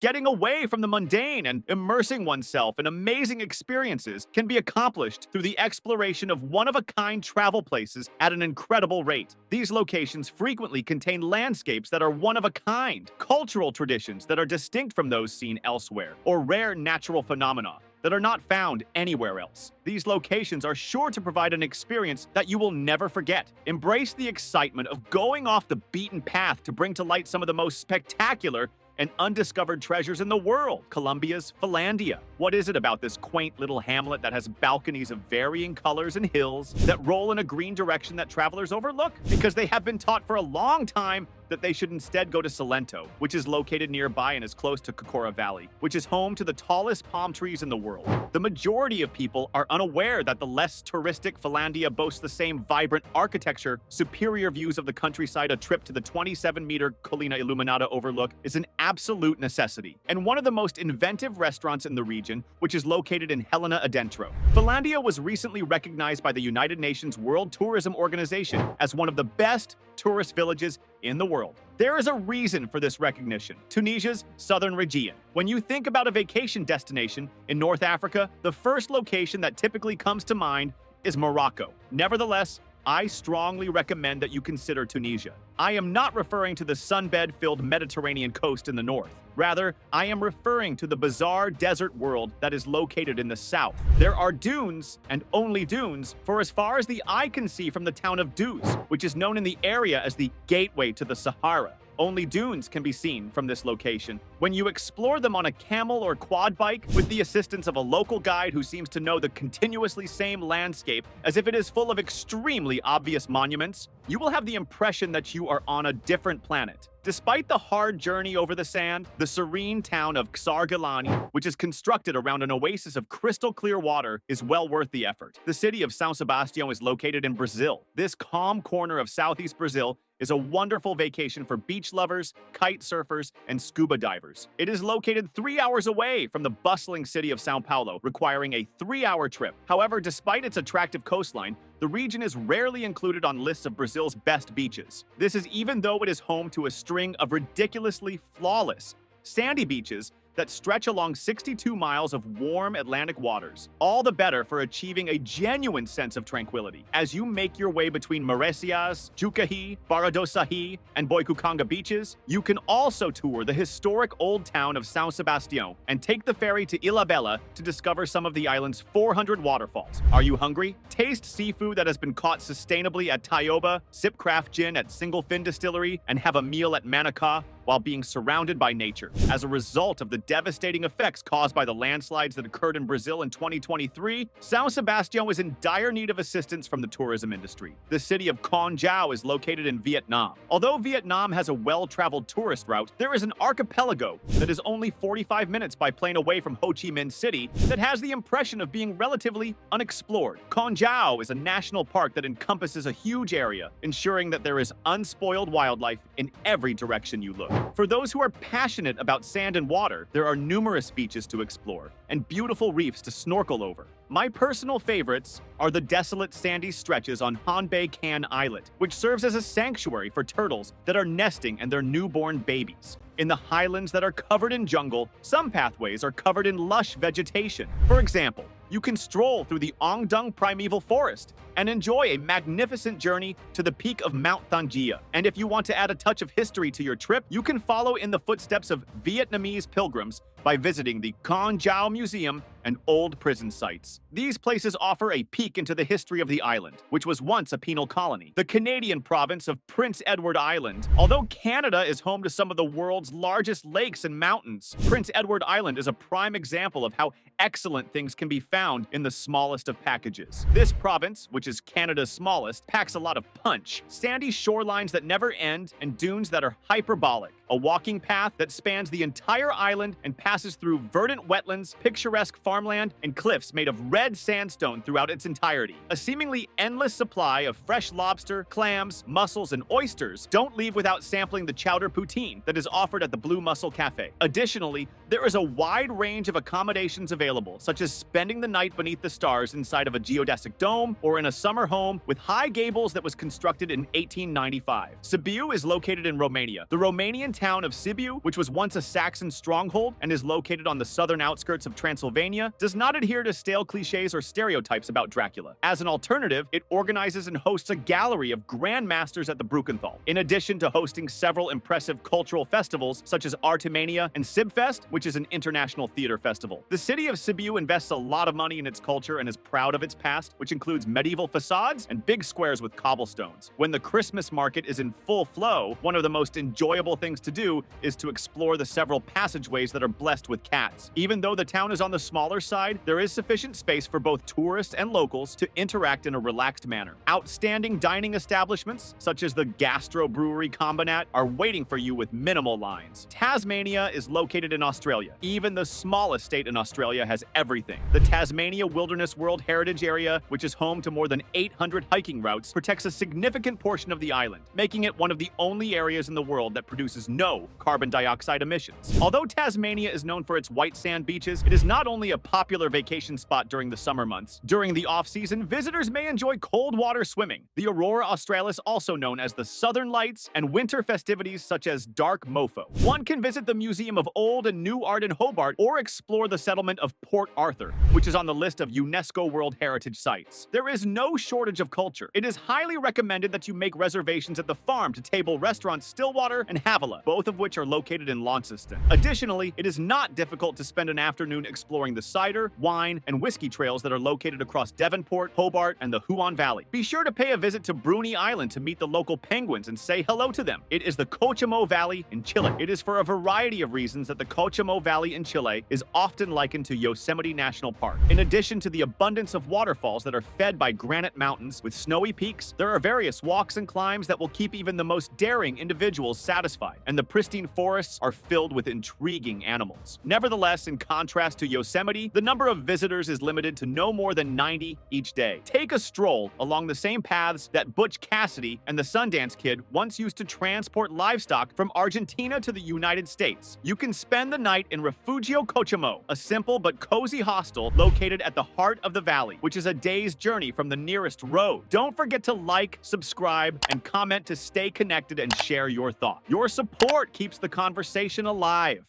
Getting away from the mundane and immersing oneself in amazing experiences can be accomplished through the exploration of one-of-a-kind travel places at an incredible rate. These locations frequently contain landscapes that are one-of-a-kind, cultural traditions that are distinct from those seen elsewhere, or rare natural phenomena that are not found anywhere else. These locations are sure to provide an experience that you will never forget. Embrace the excitement of going off the beaten path to bring to light some of the most spectacular and undiscovered treasures in the world. Colombia's Finlandia. What is it about this quaint little hamlet that has balconies of varying colors and hills that roll in a green direction that travelers overlook? Because they have been taught for a long time that they should instead go to Salento, which is located nearby and is close to Cocora Valley, which is home to the tallest palm trees in the world. The majority of people are unaware that the less touristic Finlandia boasts the same vibrant architecture, superior views of the countryside. A trip to the 27-meter Collina Illuminata overlook is an absolute necessity, and one of the most inventive restaurants in the region, which is located in Helena Adentro. Finlandia was recently recognized by the United Nations World Tourism Organization as one of the best tourist villages in the world. There is a reason for this recognition: Tunisia's southern region. When you think about a vacation destination in North Africa, the first location that typically comes to mind is Morocco. Nevertheless, I strongly recommend that you consider Tunisia. I am not referring to the sunbed-filled Mediterranean coast in the north. Rather, I am referring to the bizarre desert world that is located in the south. There are dunes, and only dunes, for as far as the eye can see from the town of Duz, which is known in the area as the gateway to the Sahara. Only dunes can be seen from this location. When you explore them on a camel or quad bike with the assistance of a local guide who seems to know the continuously same landscape as if it is full of extremely obvious monuments, you will have the impression that you are on a different planet. Despite the hard journey over the sand, the serene town of Xargelani, which is constructed around an oasis of crystal clear water, is well worth the effort. The city of São Sebastião is located in Brazil. This calm corner of southeast Brazil is a wonderful vacation for beach lovers, kite surfers, and scuba divers. It is located 3 hours away from the bustling city of São Paulo, requiring a 3-hour trip. However, despite its attractive coastline, the region is rarely included on lists of Brazil's best beaches. This is even though it is home to a string of ridiculously flawless, sandy beaches that stretch along 62 miles of warm Atlantic waters, all the better for achieving a genuine sense of tranquility. As you make your way between Maresias, Jucaí, Barra do Saí, and Boicucanga beaches, you can also tour the historic old town of São Sebastião and take the ferry to Ilhabela to discover some of the island's 400 waterfalls. Are you hungry? Taste seafood that has been caught sustainably at Taioba, sip craft gin at Single Fin Distillery, and have a meal at Manacá while being surrounded by nature. As a result of the devastating effects caused by the landslides that occurred in Brazil in 2023, São Sebastião is in dire need of assistance from the tourism industry. The city of Con Chau is located in Vietnam. Although Vietnam has a well-traveled tourist route, there is an archipelago that is only 45 minutes by plane away from Ho Chi Minh City that has the impression of being relatively unexplored. Con Chau is a national park that encompasses a huge area, ensuring that there is unspoiled wildlife in every direction you look. For those who are passionate about sand and water, there are numerous beaches to explore and beautiful reefs to snorkel over. My personal favorites are the desolate sandy stretches on Hanbei Can Islet, which serves as a sanctuary for turtles that are nesting and their newborn babies. In the highlands that are covered in jungle, some pathways are covered in lush vegetation. For example, you can stroll through the Ong Dung Primeval Forest and enjoy a magnificent journey to the peak of Mount Thangia. And if you want to add a touch of history to your trip, you can follow in the footsteps of Vietnamese pilgrims by visiting the Con Chau Museum and old prison sites. These places offer a peek into the history of the island, which was once a penal colony. The Canadian province of Prince Edward Island. Although Canada is home to some of the world's largest lakes and mountains, Prince Edward Island is a prime example of how excellent things can be found in the smallest of packages. This province, which is Canada's smallest, packs a lot of punch. Sandy shorelines that never end and dunes that are hyperbolic. A walking path that spans the entire island and passes through verdant wetlands, picturesque farmland, and cliffs made of red sandstone throughout its entirety. A seemingly endless supply of fresh lobster, clams, mussels, and oysters. Don't leave without sampling the chowder poutine that is offered at the Blue Mussel Cafe. Additionally, there is a wide range of accommodations available, such as spending the night beneath the stars inside of a geodesic dome or in a summer home with high gables that was constructed in 1895. Sibiu is located in Romania. The Romanian town of Sibiu, which was once a Saxon stronghold and is located on the southern outskirts of Transylvania, does not adhere to stale cliches or stereotypes about Dracula. As an alternative, it organizes and hosts a gallery of Grand Masters at the Brukenthal, in addition to hosting several impressive cultural festivals such as Artimania and Sibfest, which is an international theater festival. The city of Sibiu invests a lot of money in its culture and is proud of its past, which includes medieval facades and big squares with cobblestones. When the Christmas market is in full flow, one of the most enjoyable things to do is to explore the several passageways that are blessed with cats. Even though the town is on the smaller side, there is sufficient space for both tourists and locals to interact in a relaxed manner. Outstanding dining establishments, such as the Gastro Brewery Combinat, are waiting for you with minimal lines. Tasmania is located in Australia. Even the smallest state in Australia has everything. The Tasmania Wilderness World Heritage Area, which is home to more than 800 hiking routes, protects a significant portion of the island, making it one of the only areas in the world that produces no carbon dioxide emissions. Although Tasmania is known for its white sand beaches, it is not only a popular vacation spot during the summer months. During the off-season, visitors may enjoy cold water swimming, the Aurora Australis also known as the Southern Lights, and winter festivities such as Dark Mofo. One can visit the Museum of Old and New Art in Hobart or explore the settlement of Port Arthur, which is on the list of UNESCO World Heritage Sites. There is no shortage of culture. It is highly recommended that you make reservations at the Farm to Table restaurants Stillwater and Havilah, both of which are located in Launceston. Additionally, it is not difficult to spend an afternoon exploring the cider, wine, and whiskey trails that are located across Devonport, Hobart, and the Huon Valley. Be sure to pay a visit to Bruny Island to meet the local penguins and say hello to them. It is the Cochamo Valley in Chile. It is for a variety of reasons that the Cochamo Valley in Chile is often likened to Yosemite National Park. In addition to the abundance of waterfalls that are fed by granite mountains with snowy peaks, there are various walks and climbs that will keep even the most daring individuals satisfied, and the pristine forests are filled with intriguing animals. Nevertheless, in contrast to Yosemite, the number of visitors is limited to no more than 90 each day. Take a stroll along the same paths that Butch Cassidy and the Sundance Kid once used to transport livestock from Argentina to the United States. You can spend the night in Refugio Cochamo, a simple but cozy hostel located at the heart of the valley, which is a day's journey from the nearest road. Don't forget to like, subscribe, and comment to stay connected and share your thoughts. Your support keeps the conversation alive.